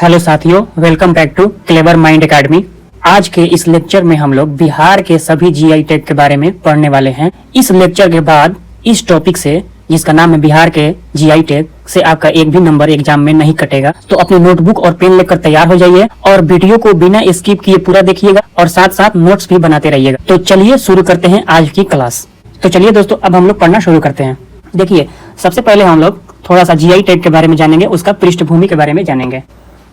Hello साथियों, welcome back to Clever Mind Academy. आज के इस लेक्चर में हम लोग बिहार के सभी जीआई टैग के बारे में पढ़ने वाले हैं। इस लेक्चर के बाद इस टॉपिक से, जिसका नाम है बिहार के जीआई टैग से, आपका एक भी नंबर एग्जाम में नहीं कटेगा। तो अपनी नोटबुक और पेन लेकर तैयार हो जाइए और वीडियो को बिना स्किप किए पूरा देखिएगा और साथ साथ नोट्स भी बनाते रहिएगा। तो चलिए शुरू करते हैं आज की क्लास। तो चलिए दोस्तों, अब हम लोग पढ़ना शुरू करते हैं। देखिए, सबसे पहले हम लोग थोड़ा सा जीआई टैग के बारे में जानेंगे, उसका पृष्ठभूमि के बारे में जानेंगे।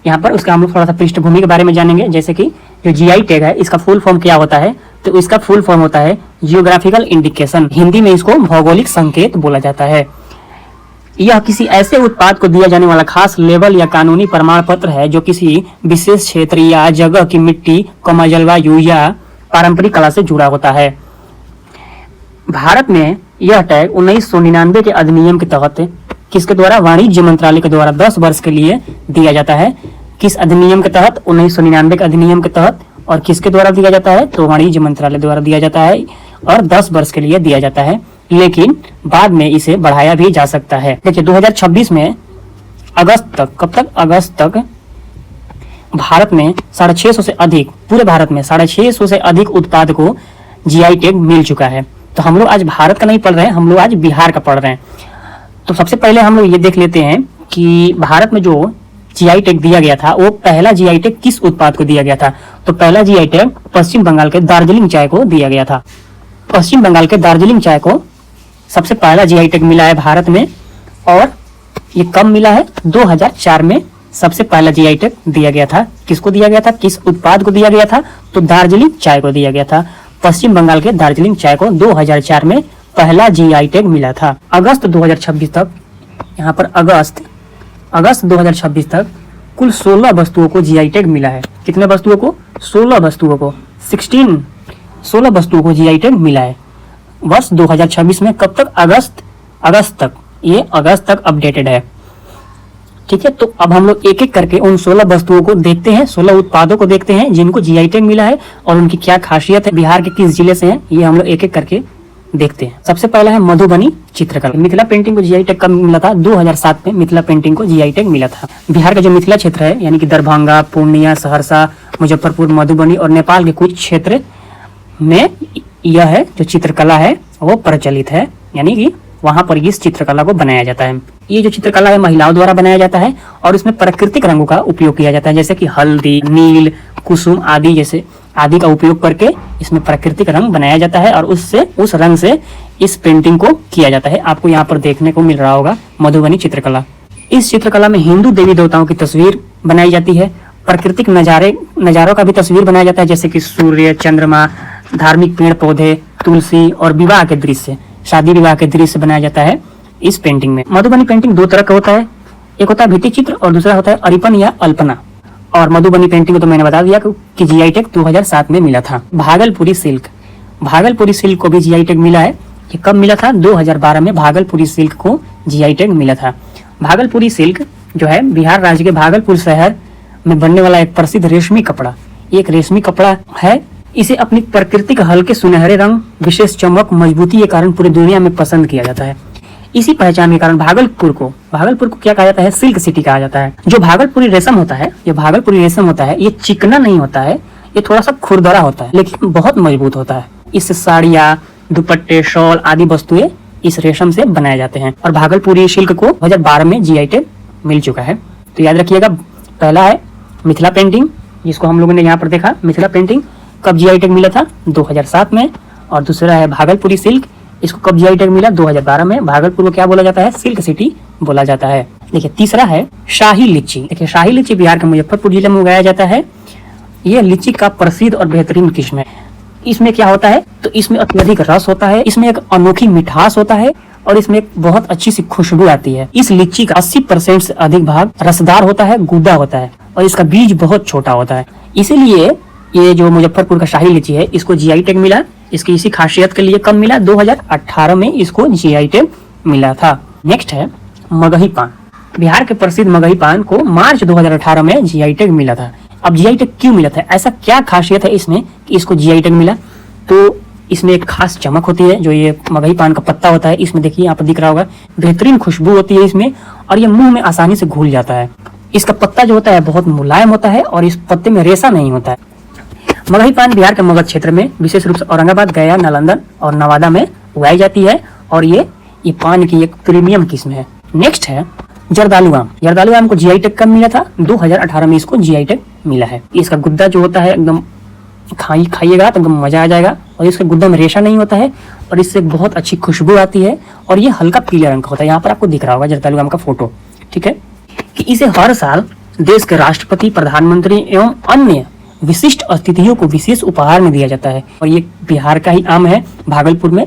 यहाँ पर उसका हम लोग थोड़ा सा पृष्ठभूमि के बारे में जानेंगे, जैसे कि जो जीआई टैग है इसका फुल फॉर्म क्या होता है। तो इसका फुल फॉर्म होता है जियोग्राफिकल इंडिकेशन, हिंदी में इसको भौगोलिक संकेत बोला जाता है। यह किसी ऐसे उत्पाद को दिया जाने वाला खास लेबल या कानूनी प्रमाण पत्र है जो किसी विशेष क्षेत्र या जगह की मिट्टी, जलवायु या पारंपरिक कला से जुड़ा होता है। भारत में यह टैग 1999 के अधिनियम के तहत किसके द्वारा, वाणिज्य मंत्रालय के द्वारा 10 वर्ष के लिए दिया जाता है। किस अधिनियम के तहत, 1999 के अधिनियम के तहत। और किसके द्वारा दिया जाता है, तो वाणिज्य मंत्रालय द्वारा दिया जाता है और 10 वर्ष के लिए दिया जाता है, लेकिन बाद में इसे बढ़ाया भी जा सकता है। देखिए 2026 में अगस्त तक, कब तक, अगस्त तक भारत में 650 से अधिक, पूरे भारत में 650 से अधिक उत्पाद को जीआई टैग मिल चुका है। तो हम लोग आज भारत का नहीं पढ़ रहे हैं, हम लोग आज बिहार का पढ़ रहे हैं। तो सबसे पहले हम लोग ये देख लेते हैं कि भारत में जो जीआई टैग दिया गया था, वो पहला जीआई टैग किस उत्पाद को दिया गया था। तो पहला जीआई टैग पश्चिम बंगाल के दार्जिलिंग चाय को दिया गया था। पश्चिम बंगाल के दार्जिलिंग चाय को सबसे पहला जीआई टैग मिला है भारत में, और ये कब मिला है, 2004 में सबसे पहला जीआई टैग दिया गया था। किसको दिया गया था, किस उत्पाद को दिया गया था, तो दार्जिलिंग चाय को दिया गया था। पश्चिम बंगाल के दार्जिलिंग चाय को 2004 में पहला जीआई टैग मिला था। अगस्त 2026 तक, यहाँ पर अगस्त 2026 तक कुल 16 वस्तुओं को जीआई टैग मिला है। कितने वस्तुओं को, 16 वस्तुओं को, 16 वस्तुओं को जीआई टैग मिला है वर्ष 2026 में। कब तक, अगस्त तक, ये अगस्त तक अपडेटेड है। ठीक है, तो अब हम लोग एक एक करके उन 16 वस्तुओं को देखते हैं, 16 उत्पादों को देखते हैं जिनको जीआई टैग मिला है और उनकी क्या खासियत है, बिहार के किस जिले से हैं, ये हम लोग एक एक करके देखते हैं। सबसे पहला है मधुबनी चित्रकला। मिथिला पेंटिंग को जीआई टैग कब मिला था, 2007 में मिथिला पेंटिंग को जीआई टैग मिला था। बिहार का जो मिथिला क्षेत्र है, यानी कि दरभंगा, पूर्णिया, सहरसा, मुजफ्फरपुर, मधुबनी और नेपाल के कुछ क्षेत्र में यह है जो चित्रकला है वो प्रचलित है, यानी कि वहां पर इस चित्रकला को बनाया जाता है। ये जो चित्रकला है महिलाओं द्वारा बनाया जाता है और इसमें प्राकृतिक रंगों का उपयोग किया जाता है, जैसे कि हल्दी, नील, कुसुम आदि का उपयोग करके इसमें प्राकृतिक रंग बनाया जाता है और उस रंग से इस पेंटिंग को किया जाता है। आपको यहाँ पर देखने को मिल रहा होगा मधुबनी चित्रकला। इस चित्रकला में हिंदू देवी देवताओं की तस्वीर बनाई जाती है, प्राकृतिक नजारों का भी तस्वीर बनाया जाता है, जैसे कि सूर्य, चंद्रमा, धार्मिक पेड़ पौधे, तुलसी और विवाह के दृश्य, शादी विवाह के दृश्य बनाया जाता है इस पेंटिंग में। मधुबनी पेंटिंग दो तरह का होता है, एक होता है भित्ति चित्र और दूसरा होता है अरिपन या अल्पना। और मधुबनी पेंटिंग को तो मैंने बता दिया कि जीआई टैग 2007 में मिला था। भागलपुरी सिल्क को भी जीआई टैग मिला है। ये कब मिला था, 2012 में भागलपुरी सिल्क को जीआई टैग मिला था। भागलपुरी सिल्क जो है बिहार राज्य के भागलपुर शहर में बनने वाला एक प्रसिद्ध रेशमी कपड़ा, एक रेशमी कपड़ा है। इसे अपनी प्राकृतिक हल्के सुनहरे रंग, विशेष चमक, मजबूती के कारण पूरी दुनिया में पसंद किया जाता है। इसी पहचान के कारण भागलपुर को क्या कहा जाता है, सिल्क सिटी कहा जाता है। जो भागलपुरी रेशम होता है, ये चिकना नहीं होता है, ये थोड़ा सा खुरदरा होता है, लेकिन बहुत मजबूत होता है। इससे साड़ियाँ, दुपट्टे, शॉल आदि वस्तुएं इस रेशम से बनाए जाते हैं। और भागलपुरी सिल्क को 2012 में जीआई टैग मिल चुका है। तो याद रखिएगा, पहला है मिथिला पेंटिंग, जिसको हम लोगों ने यहाँ पर देखा। मिथिला पेंटिंग कब जीआई टैग मिला था, 2007 में। और दूसरा है भागलपुरी सिल्क, इसको कब जीआई टैग मिला, 2012 में। भागलपुर को क्या बोला जाता है, सिल्क सिटी बोला जाता है। देखिए तीसरा है शाही लीची। देखिए शाही लीची बिहार के मुजफ्फरपुर जिले में उगाया जाता है। यह लीची का प्रसिद्ध और बेहतरीन किस्म है। इसमें क्या होता है, तो इसमें अत्यधिक रस होता है, इसमें एक अनोखी मिठास होता है और इसमें एक बहुत अच्छी सी खुशबू आती है। इस लीची का 80% से अधिक भाग रसदार होता है, गूदा होता है और इसका बीज बहुत छोटा होता है। इसीलिए ये जो मुजफ्फरपुर का शाही लीची है, इसको जीआई टैग मिला। इसकी इसी खासियत के लिए कब मिला, 2018 में इसको जीआई टैग मिला था। नेक्स्ट है मगही पान। बिहार के प्रसिद्ध मगही पान को मार्च 2018 में जीआई टैग मिला था। अब जीआई टैग क्यों मिला था, ऐसा क्या खासियत है इसमें कि इसको जीआई टैग मिला, तो इसमें एक खास चमक होती है। जो ये मगही पान का पत्ता होता है, इसमें देखिए यहाँ पर दिख रहा होगा, बेहतरीन खुशबू होती है इसमें और ये मुंह में आसानी से घुल जाता है। इसका पत्ता जो होता है बहुत मुलायम होता है और इस पत्ते में रेशा नहीं होता है। मगही पान बिहार के मगध क्षेत्र में विशेष रूप से औरंगाबाद, गया, नालंदा और नवादा में उगाई जाती है और ये पान की एक प्रीमियम किस्म है। नेक्स्ट है जर्दालू आम। जर्दालू आम को जीआई टैग कब मिला था? 2018 में इसको जीआई टैग मिला है। इसका गुद्दा जो होता है एकदम खाइएगा तो एकदम मजा आ जाएगा और इसके गुद्दा में रेशा नहीं होता है और इससे बहुत अच्छी खुशबू आती है और ये हल्का पीले रंग का होता है। यहाँ पर आपको दिख रहा होगा जर्दालू आम का फोटो, ठीक है। कि इसे हर साल देश के राष्ट्रपति, प्रधानमंत्री एवं अन्य विशिष्ट अतिथियों को विशेष उपहार में दिया जाता है और ये बिहार का ही आम है, भागलपुर में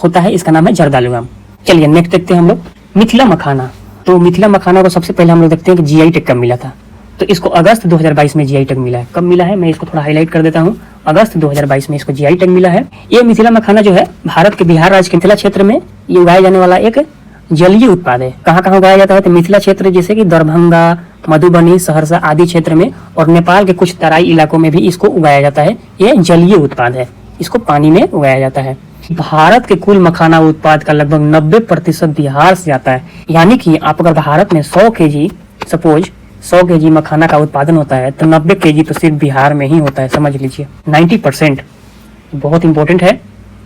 होता है। इसका नाम है जर्दालू आम। चलिए नेक्स्ट देखते हैं हम लोग मिथिला मखाना। तो मिथिला मखाना को सबसे पहले हम लोग देखते हैं कि जीआई टैग कब मिला था। तो इसको अगस्त 2022 में जीआई टैग मिला है। कब मिला है मैं इसको थोड़ा हाईलाइट कर देता हूँ। अगस्त 2022 में इसको जीआई टैग मिला है। ये मिथिला मखाना जो है भारत के बिहार राज्य के मिथिला क्षेत्र में ये उगाया जाने वाला एक जलीय उत्पाद है। कहाँ कहाँ उगाया जाता है? तो मिथिला क्षेत्र जैसे कि दरभंगा, मधुबनी, सहरसा आदि क्षेत्र में और नेपाल के कुछ तराई इलाकों में भी इसको उगाया जाता है। ये जलीय उत्पाद है, इसको पानी में उगाया जाता है। भारत के कुल मखाना उत्पाद का लगभग 90% बिहार से आता है। यानी कि आप अगर भारत में 100 केजी सपोज 100 केजी मखाना का उत्पादन होता है तो 90 केजी तो सिर्फ बिहार में ही होता है, समझ लीजिए। 90% बहुत इंपॉर्टेंट है,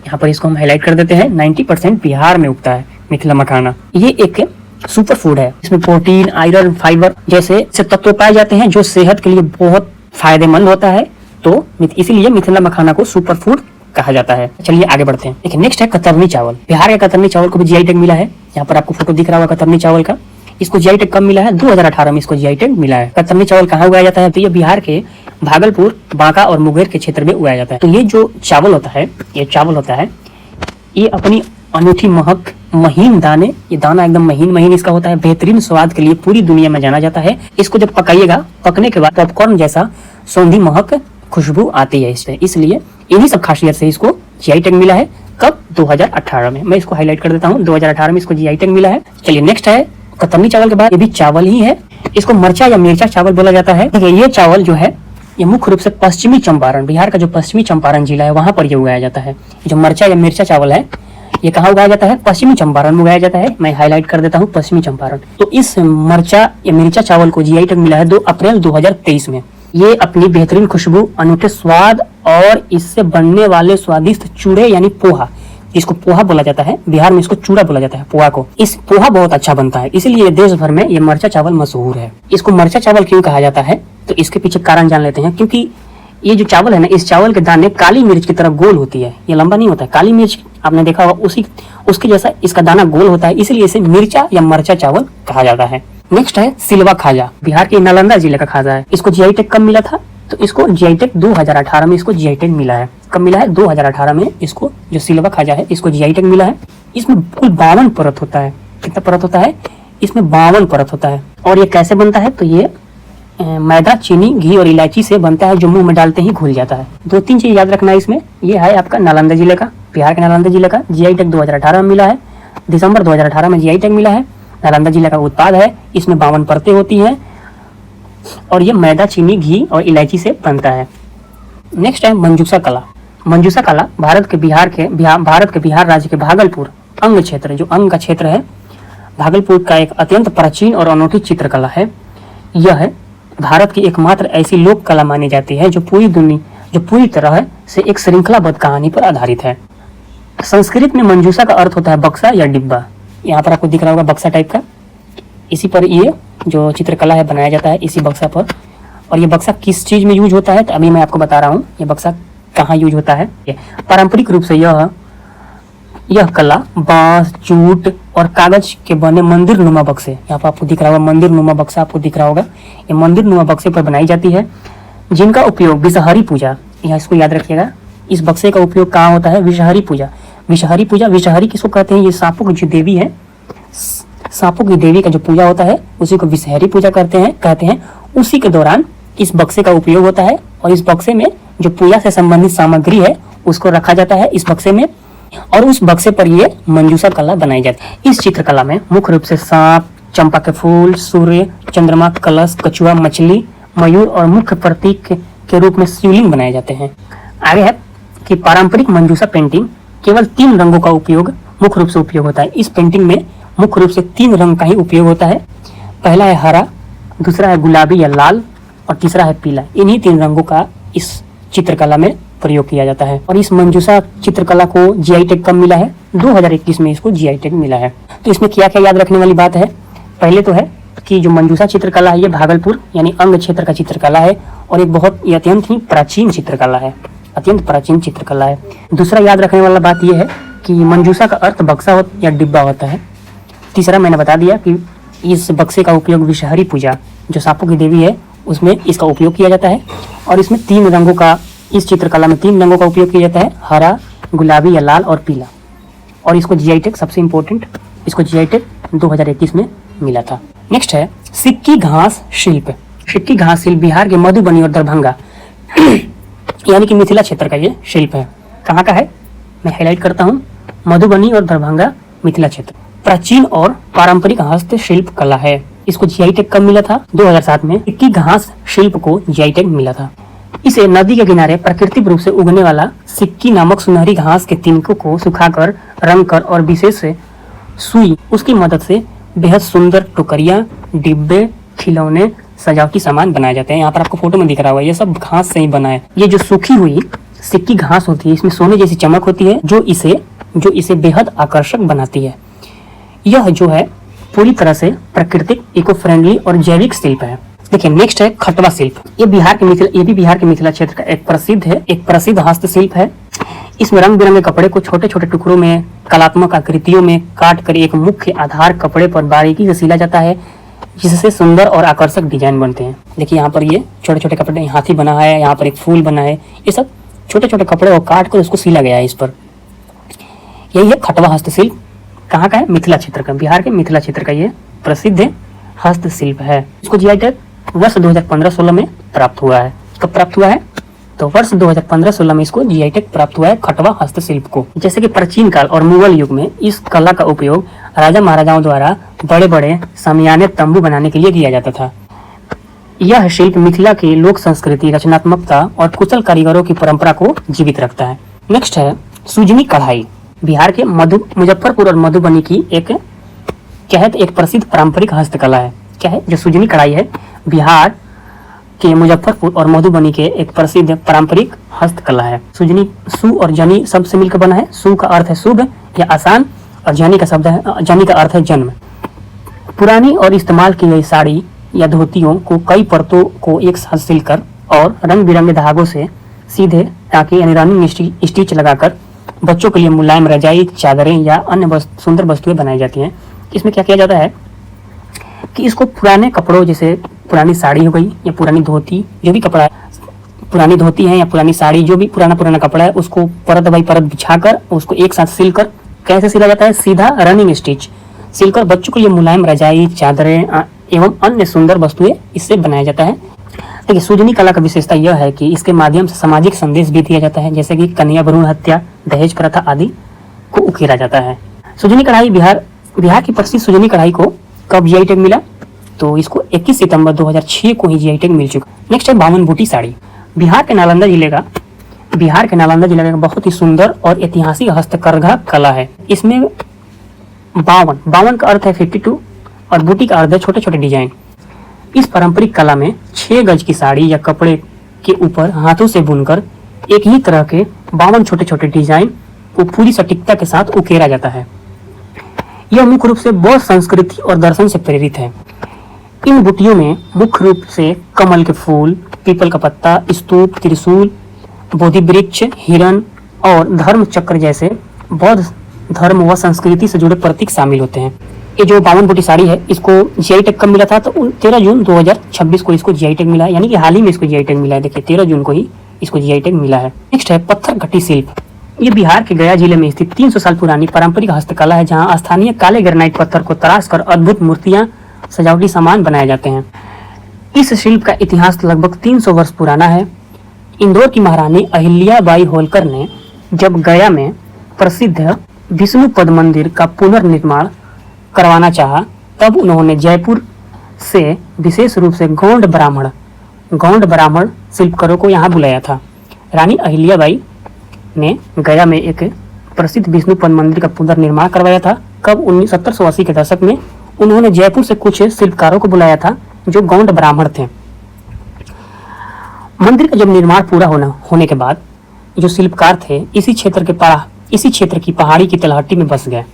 यहाँ पर इसको हम हाईलाइट कर देते हैं। 90% बिहार में उगता है मिथिला मखाना। ये एक सुपर फूड है, इसमें प्रोटीन, आयरन, फाइबर जैसे तत्व पाए जाते हैं जो सेहत के लिए बहुत फायदेमंद होता है। तो इसीलिए मिथिला मखाना को सुपर फूड कहा जाता है। चलिए आगे बढ़ते हैं। देखिए नेक्स्ट है कतरनी चावल। बिहार के कतरनी चावल को भी जीआई टैग मिला है। यहाँ पर आपको फोटो दिख रहा होगा कतरनी चावल का। इसको जीआई टैग कब मिला है? 2018 में इसको जीआई टैग मिला है। कतरनी चावल कहाँ उगाया जाता है? तो ये बिहार के भागलपुर, बांका और मुंगेर के क्षेत्र में उगाया जाता है। तो ये जो चावल होता है, ये अपनी अनूठी महक, महीन दाने, ये दाना एकदम महीन महीन इसका होता है, बेहतरीन स्वाद के लिए पूरी दुनिया में जाना जाता है। इसको जब पकाइएगा, पकने के बाद पॉपकॉर्न जैसा सौंधी महक, खुशबू आती है इससे। इसलिए इन्हीं सब खासियत से इसको जीआई टैग मिला है। कब? 2018 में। मैं इसको हाईलाइट कर देता हूँ, 2018 में इसको जीआई टैग मिला है। चलिए नेक्स्ट है कतरनी चावल के बाद ये भी चावल ही है, इसको मरचा या मिर्चा चावल बोला जाता है। देखिए ये चावल जो है ये मुख्य रूप से पश्चिमी चंपारण, बिहार का जो पश्चिमी चंपारण जिला है वहां पर ये उगाया जाता है। जो मरचा या मिर्चा चावल है ये कहाँ उगाया जाता है? पश्चिमी चंपारण में उगाया जाता है। मैं हाईलाइट कर देता हूँ पश्चिमी चंपारण। तो इस मरचा या मिर्चा चावल को जीआई टैग मिला है 2 अप्रैल 2023 में। ये अपनी बेहतरीन खुशबू, अनूठे स्वाद और इससे बनने वाले स्वादिष्ट चूड़े यानी पोहा, इसको पोहा बोला जाता है, बिहार में इसको चूड़ा बोला जाता है पोहा को। इस पोहा बहुत अच्छा बनता है, इसीलिए देश भर में ये मरचा चावल मशहूर है। इसको मरचा चावल क्यों कहा जाता है? तो इसके पीछे कारण जान लेते हैं। क्योंकि ये जो चावल है ना, इस चावल के दाने काली मिर्च की तरह गोल होती है, ये लंबा नहीं होता है। काली मिर्च आपने देखा होगा, उसके जैसा इसका दाना गोल होता है, इसलिए इसे मिर्चा या मरचा चावल कहा जाता है। नेक्स्ट है सिलवा खाजा। बिहार के नालंदा जिले का खाजा है। इसको जीआई टैग कब मिला था? तो इसको जीआई टैग 2018 में इसको जीआई टैग मिला है। कब मिला है? 2018 में इसको जो सिलवा खाजा है इसको जीआई टैग मिला है। इसमें कुल 52 परत होता है। कितना परत होता है? इसमें 52 परत होता है। और ये कैसे बनता है? तो ये मैदा, चीनी, घी और इलायची से बनता है, जो मुंह में डालते ही घुल जाता है। 2-3 चीज याद रखना है इसमें। ये है आपका नालंदा जिले का, बिहार के नालंदा जिले का जीआई टैग 2018 में मिला है। दिसंबर 2018 में जीआई टैग मिला है। नालंदा जिले का उत्पाद है। इसमें 52 परतें होती हैं और ये मैदा, चीनी, घी और इलायची से बनता है। नेक्स्ट है मंजूसा कला। मंजूसा कला भारत के बिहार राज्य के भागलपुर अंग क्षेत्र, जो अंग का क्षेत्र है भागलपुर का, एक अत्यंत प्राचीन और अनोखी चित्रकला है। यह भारत की एकमात्र ऐसी लोक कला मानी जाती है जो पूरी तरह से एक श्रृंखलाबद्ध कहानी पर आधारित है। संस्कृत में मंजूसा का अर्थ होता है बक्सा या डिब्बा। यहाँ पर आपको दिख रहा होगा बक्सा टाइप का, इसी पर ये जो चित्रकला है बनाया जाता है, इसी बक्सा पर। और ये बक्सा किस चीज में यूज होता है? तो अभी मैं आपको बता रहा हूँ ये बक्सा कहाँ यूज होता है। पारंपरिक रूप से यह कला बांस, जूट और कागज के बने मंदिर नुमा बक्से, यहाँ पर आपको दिख रहा होगा मंदिर नुमा बक्सा, आपको दिख रहा होगा, ये मंदिर नुमा बक्से पर बनाई जाती है, जिनका उपयोग विषहरी पूजा, यहाँ इसको याद रखिएगा, इस बक्से का उपयोग कहाँ होता है? विषहरी पूजा। विषहरी किसको कहते हैं? ये सांपों की जो देवी है, सांपों की देवी का जो पूजा होता है उसी को विषहरी पूजा कहते हैं। उसी के दौरान इस बक्से का उपयोग होता है और इस बक्से में जो पूजा से संबंधित सामग्री है उसको रखा जाता है इस बक्से में, और उस बक्से पर ये मंजूसा कला बनाई जाती है। इस चित्रकला में मुख्य रूप से सांप, चंपा के फूल, सूर्य, चंद्रमा, कलश, कछुआ, मछली, मयूर और मुख्य प्रतीक के रूप में शिवलिंग बनाए जाते हैं। आगे है कि पारंपरिक मंजूसा पेंटिंग केवल 3 रंगों का मुख्य रूप से उपयोग होता है। इस पेंटिंग में मुख्य रूप से 3 रंग का ही उपयोग होता है। पहला है हरा, दूसरा है गुलाबी या लाल और तीसरा है पीला। इन्हीं 3 रंगों का इस चित्रकला में प्रयोग किया जाता है। और इस मंजूषा चित्रकला को जीआई टैग कब मिला है? 2021 में इसको जीआई टैग मिला है। तो इसमें क्या क्या याद रखने वाली बात है? पहले तो है कि जो मंजूषा चित्रकला है ये भागलपुर यानी अंग क्षेत्र का चित्रकला है और एक बहुत अत्यंत ही प्राचीन चित्रकला है, अत्यंत प्राचीन चित्रकला है। दूसरा याद रखने वाला बात यह है कि मंजूषा का अर्थ बक्सा या डिब्बा होता है। तीसरा मैंने बता दिया कि इस बक्से का उपयोग विषहरी पूजा, जो सांपों की देवी है, उसमें इसका उपयोग किया जाता है। और इसमें 3 रंगों का, इस चित्रकला में 3 रंगों का उपयोग किया जाता है, हरा, गुलाबी या लाल और पीला। और इसको जीआई टैग, सबसे इम्पोर्टेंट, इसको जीआई टैग 2021 में मिला था। नेक्स्ट है सिक्की घास शिल्प। सिक्की घास शिल्प बिहार के मधुबनी और दरभंगा यानी कि मिथिला क्षेत्र का ये शिल्प है। कहाँ का है मैं हाईलाइट करता हूँ, मधुबनी और दरभंगा मिथिला क्षेत्र। प्राचीन और पारंपरिक हस्तशिल्प कला है। इसको जीआई टैग कब मिला था? 2007 में सिक्की घास शिल्प को जीआई टैग मिला था। इसे नदी के किनारे प्राकृतिक रूप से उगने वाला सिक्की नामक सुनहरी घास के तिनकों को सुखाकर, रंगकर और विशेष सुई उसकी मदद से बेहद सुंदर टोकरियां, डिब्बे, खिलौने, सजावटी सामान बनाए जाते हैं। यहाँ पर आपको फोटो में दिख रहा होगा, ये सब घास से ही बना है। ये जो सूखी हुई सिक्की घास होती है, इसमें सोने जैसी चमक होती है जो इसे बेहद आकर्षक बनाती है। यह जो है पूरी तरह से प्राकृतिक, इको फ्रेंडली और जैविक शिल्प है। देखिए नेक्स्ट है खटवा शिल्प। ये भी बिहार के मिथिला क्षेत्र का एक प्रसिद्ध हस्तशिल्प है। इसमें रंग बिरंगे कपड़े को छोटे छोटे टुकड़ों में कलात्मक आकृतियों में काट कर एक मुख्य आधार कपड़े पर बारीकी से सिला जाता है, जिससे सुंदर और आकर्षक डिजाइन बनते हैं। देखिए यहाँ पर ये छोटे छोटे कपड़े, हाथी बना है, यहाँ पर एक फूल बना है, ये सब छोटे छोटे कपड़े को काट कर उसको सिला गया है इस पर। यही है खटवा हस्तशिल्प। कहाँ का है? मिथिला क्षेत्र का, बिहार के मिथिला क्षेत्र का ये प्रसिद्ध हस्तशिल्प है। इसको जीआई टैग वर्ष 2015-16 में प्राप्त हुआ है। कब प्राप्त हुआ है? तो वर्ष 2015-16 में इसको जीआई टैग प्राप्त हुआ है खटवा हस्तशिल्प को। जैसे कि प्राचीन काल और मुगल युग में इस कला का उपयोग राजा महाराजाओं द्वारा बड़े बड़े सामियाने, तंबू बनाने के लिए किया जाता था। यह शिल्प मिथिला की लोक संस्कृति, रचनात्मकता और कुशल कारीगरों की परंपरा को जीवित रखता है। नेक्स्ट है सुजनी कढ़ाई। बिहार के मुजफ्फरपुर और मधुबनी की एक प्रसिद्ध पारंपरिक हस्तकला है। क्या है? जो सुजनी कढ़ाई है, बिहार के मुजफ्फरपुर और मधुबनी के एक प्रसिद्ध पारंपरिक हस्तकला है। सुजनी, सु और जनी शब्द से मिलकर बना है। सु का अर्थ है शुभ या आसान और जनी का अर्थ है जन्म। पुरानी और इस्तेमाल की गई साड़ी या धोतियों को कई परतों को एक साथ सिलकर और रंग बिरंगे धागों से सीधे टाँके यानी रनिंग स्टिच लगाकर बच्चों के लिए मुलायम रजाई, चादरें या अन्य सुंदर वस्तुएं बनाई जाती हैं। इसमें क्या किया जाता है कि इसको पुराने कपड़ों, जैसे पुरानी साड़ी हो गई या पुरानी धोती, जो भी कपड़ा है, पुरानी धोती है या पुरानी साड़ी, जो भी पुराना कपड़ा है, उसको परत बाई परत बिछाकर उसको एक साथ सिलकर, कैसे सिला जाता है? सीधा रनिंग स्टिच सिलकर बच्चों के लिए मुलायम रजाई, चादरें एवं अन्य सुंदर वस्तुएं इससे बनाया जाता है। देखिए सुजनी कला का विशेषता यह है कि इसके माध्यम से सामाजिक संदेश भी दिया जाता है, जैसे कि कन्या भ्रूण हत्या, दहेज प्रथा आदि को उकेरा जाता है। सुजनी कढ़ाई बिहार की प्रसिद्ध सुजनी कढ़ाई को कब जीआई टैग मिला? तो इसको 21 सितंबर 2006 को ही जीआई टैग मिल चुका। नेक्स्ट है 52 बूटी साड़ी। बिहार के नालंदा जिले का बहुत ही सुंदर और ऐतिहासिक हस्तकरघा कला है। इसमें 52 का अर्थ है 52 और बूटी का अर्थ है छोटे छोटे डिजाइन। इस पारंपरिक कला में 6 गज की साड़ी या कपड़े के ऊपर हाथों से बुनकर एक ही तरह के 52 छोटे छोटे डिजाइन को पूरी सटीकता के साथ उकेरा जाता है। यह मुख्य रूप से बौद्ध संस्कृति और दर्शन से प्रेरित है। इन बुटियों में मुख्य रूप से कमल के फूल, पीपल का पत्ता, स्तूप, त्रिशूल, बोधि वृक्ष, हिरण और धर्म चक्र जैसे बौद्ध धर्म व संस्कृति से जुड़े प्रतीक शामिल होते हैं। ये जो 52 बूटी साड़ी है, इसको जीआई टैग कब मिला था? तो 13 जून 2026 को इसको जीआई टैग मिला है, यानी कि हाल ही में इसको जीआई टैग मिला है। देखिए 13 जून को ही इसको जीआई टैग मिला है। नेक्स्ट है पत्थर घटी शिल्प। ये बिहार के गया जिले में स्थित 300 साल पुरानी पारंपरिक हस्तकला है, जहाँ स्थानीय काले ग्रेनाइट पत्थर को तराश कर अद्भुत मूर्तियां, सजावटी सामान बनाए जाते हैं। इस शिल्प का इतिहास लगभग 300 वर्ष पुराना है। इंदौर की महारानी अहिल्याबाई होलकर ने जब गया में प्रसिद्ध विष्णु पद मंदिर का पुनर्निर्माण करवाना चाहा, तब उन्होंने जयपुर से विशेष रूप से गौंड ब्राह्मण शिल्पकारों को यहाँ बुलाया था। रानी अहिल्याबाई ने गया में एक प्रसिद्ध विष्णु पद मंदिर का पुनर्निर्माण करवाया था। कब? 1780 के दशक में उन्होंने जयपुर से कुछ शिल्पकारों को बुलाया था, जो गौंड ब्राह्मण थे। मंदिर का जब निर्माण पूरा होने के बाद जो शिल्पकार थे इसी क्षेत्र की पहाड़ी की तलहटी में बस गए।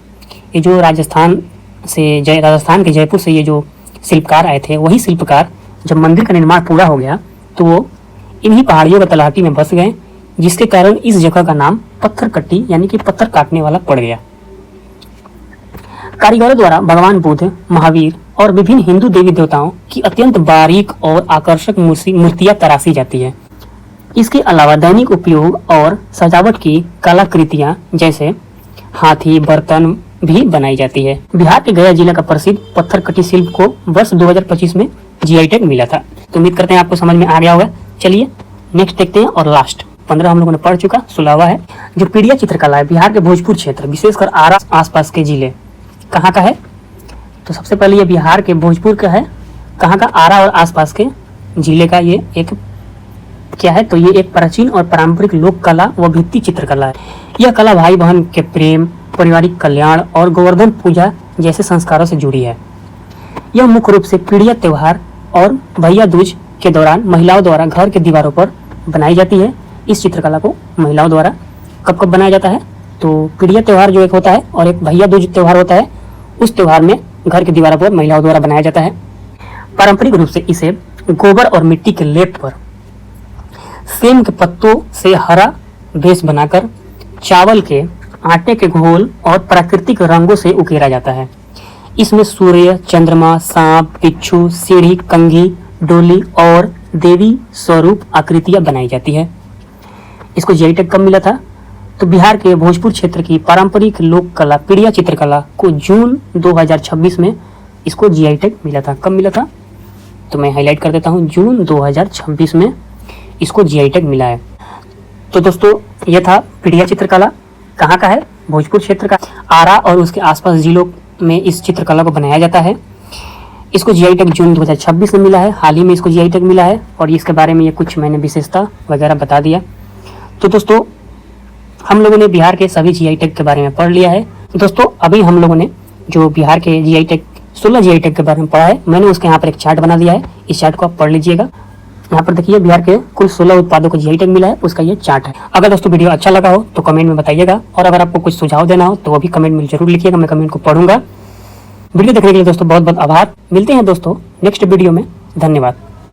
ये जो राजस्थान के जयपुर से ये जो शिल्पकार आए थे, वही शिल्पकार जब मंदिर का निर्माण पूरा हो गया तो वो इन्हीं पहाड़ियों की तलहटी में बस गए, जिसके कारण इस जगह का नाम पत्थरकट्टी यानी कि पत्थर काटने वाला पड़ गया। कारीगरों द्वारा भगवान बुद्ध, महावीर और विभिन्न हिंदू देवी देवताओं की अत्यंत बारीक और आकर्षक मूर्तियां तराशी जाती है। इसके अलावा दैनिक उपयोग और सजावट की कलाकृतियां जैसे हाथी, बर्तन भी बनाई जाती है। बिहार के गया जिला का प्रसिद्ध पत्थरकट्टी शिल्प को वर्ष 2025 में जीआई टैग मिला था। तो उम्मीद करते हैं आपको समझ में आ गया होगा। चलिए नेक्स्ट देखते हैं। और लास्ट 15 हम लोगों ने पढ़ चुका, 16वां है जो पीढ़िया चित्रकला है। बिहार के भोजपुर क्षेत्र, विशेषकर आरा आसपास के जिले कहाँ का है? तो सबसे पहले ये बिहार के भोजपुर का है। कहाँ का? आरा और आसपास के जिले का ये एक क्या है? तो ये एक प्राचीन और पारंपरिक लोक कला व भित्ति चित्रकला है। यह कला भाई बहन के प्रेम, पारिवारिक कल्याण और गोवर्धन पूजा जैसे संस्कारों से जुड़ी है। यह मुख्य रूप से पीढ़िया त्योहार और भैया दूज के दौरान महिलाओं द्वारा घर के दीवारों पर बनाई जाती है। इस चित्रकला को महिलाओं द्वारा कब कब बनाया जाता है? तो पीढ़िया त्योहार जो एक होता है और एक भैया दूज त्योहार होता है, उस त्योहार में घर के दीवारों पर महिलाओं द्वारा बनाया जाता है। पारंपरिक रूप से इसे गोबर और मिट्टी के लेप पर सेम के पत्तों से हरा बेस बनाकर चावल के आटे के घोल और प्राकृतिक रंगों से उकेरा जाता है। इसमें सूर्य, चंद्रमा, सांप, बिच्छू, सीढ़ी, कंघी, डोली और देवी स्वरूप आकृतियां बनाई जाती है। इसको जीआई टैग कब मिला था? तो बिहार के भोजपुर क्षेत्र की पारंपरिक लोक कला पीढ़िया चित्रकला को जून 2026 में इसको जीआई टैग मिला था। कब मिला था? तो मैं हाईलाइट कर देता हूँ, जून 2026 में इसको जीआई टैग मिला है। तो दोस्तों यह था पीढ़िया चित्रकला। कहाँ का है? भोजपुर क्षेत्र का। आरा और उसके आसपास जिलों में इस चित्रकला को बनाया जाता है। इसको जीआई टैग जून 2026 में मिला है। हाल ही में इसको जीआई टैग मिला है और इसके बारे में ये कुछ मैंने विशेषता वगैरह बता दिया। तो दोस्तों हम लोगों ने बिहार के सभी जीआई टैग के बारे में पढ़ लिया है। दोस्तों अभी हम लोगों ने जो बिहार के जीआई टैग 16 जीआई टैग के बारे में पढ़ा है, मैंने उसके यहाँ पर एक चार्ट बना दिया है। इस चार्ट को आप पढ़ लीजिएगा। यहाँ पर देखिए बिहार के कुल 16 उत्पादों को जीआई टैग मिला है, उसका ये चार्ट है। अगर दोस्तों वीडियो अच्छा लगा हो तो कमेंट में बताइएगा, और अगर आपको कुछ सुझाव देना हो तो वो भी कमेंट में जरूर लिखिएगा, मैं कमेंट को पढ़ूंगा। वीडियो देखने के लिए दोस्तों बहुत बहुत आभार। मिलते हैं दोस्तों नेक्स्ट वीडियो में। धन्यवाद।